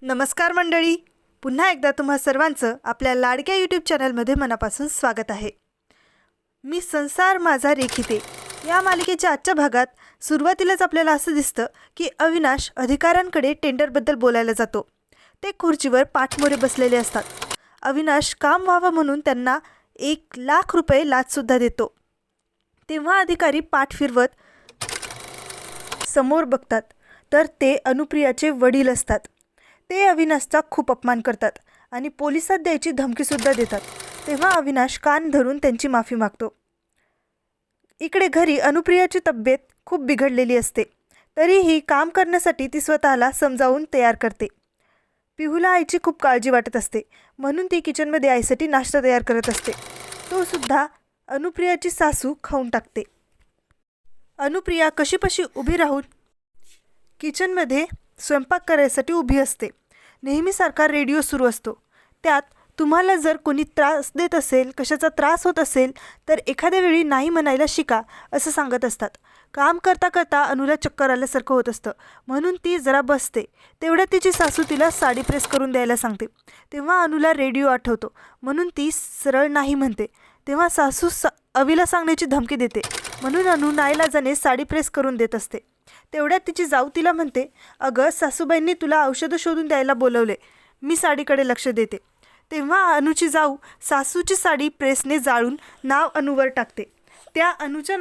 नमस्कार मंडळी, पुन्हा एकदा तुम्हा सर्वांचं आपल्या लाडक्या यूट्यूब चॅनलमध्ये मनापासून स्वागत आहे. मी संसार माझा रेखिते या मालिकेच्या आजच्या भागात सुरुवातीलाच आपल्याला असं दिसतं की अविनाश अधिकाऱ्यांकडे टेंडरबद्दल बोलायला जातो. ते खुर्चीवर पाठमोरे बसलेले असतात. अविनाश काम व्हावं म्हणून त्यांना 1,00,000 रुपये लाचसुद्धा देतो. तेव्हा अधिकारी पाठ फिरवत समोर बघतात तर ते अनुप्रियाचे वडील असतात. ते अविनाशचा खूप अपमान करतात आणि पोलिसात द्यायची धमकीसुद्धा देतात. तेव्हा अविनाश कान धरून त्यांची माफी मागतो. इकडे घरी अनुप्रियाची तब्येत खूप बिघडलेली असते. तरीही काम करण्यासाठी ती स्वतःला समजावून तयार करते. पिहूला आईची खूप काळजी वाटत असते, म्हणून ती किचनमध्ये आईसाठी नाश्ता तयार करत असते. तो सुद्धा अनुप्रियाची सासू खाऊन टाकते. अनुप्रिया कशीपशी उभी राहून किचनमध्ये स्वयंपाक करायसाठी उभी असते. नेहमीसारखा रेडिओ सुरू असतो. त्यात तुम्हाला जर कोणी त्रास देत असेल, कशाचा त्रास होत असेल तर एखाद्या वेळी नाही म्हणायला शिका असं सांगत असतात. काम करता करता अनुला चक्कर आल्यासारखं होत असतं, म्हणून ती जरा बसते. तेवढ्यात तिची सासू तिला साडी प्रेस करून द्यायला सांगते. तेव्हा अनुला रेडिओ आठवतो, म्हणून ती सरळ नाही म्हणते. तेव्हा सासू अवीला सांगण्याची धमकी देते, म्हणून अनु नाईलाजाने साडी प्रेस करून देत असते. तेवढ्यात तिची जाऊ तिला म्हणते, अगं सासूबाईंनी तुला औषधं शोधून द्यायला बोलवले, मी साडीकडे लक्ष देते. तेव्हा अनुची जाऊ सासूची साडी प्रेसने जाळून नाव अनुवर टाकते. त्या अनुच्या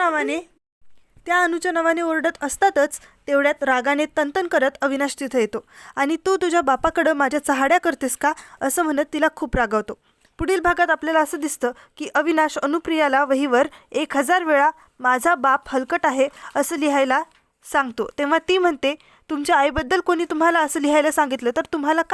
नावाने ओरडत असतातच तेवढ्यात रागाने तनतन करत अविनाश तिथे येतो आणि तू तुझ्या बापाकडं माझ्या चहाड्या करतेस का असं म्हणत तिला खूप रागावतो. पुढील भागात आपल्याला असं दिसतं की अविनाश अनुप्रियाला वहीवर 1,000 वेळा माझा बाप हलकट आहे असं लिहायला सांगतो. तेव्हा ती म्हणते, तुमच्या आईबद्दल कोणी तुम्हाला असं लिहायला सांगितलं तर तुम्हाला काय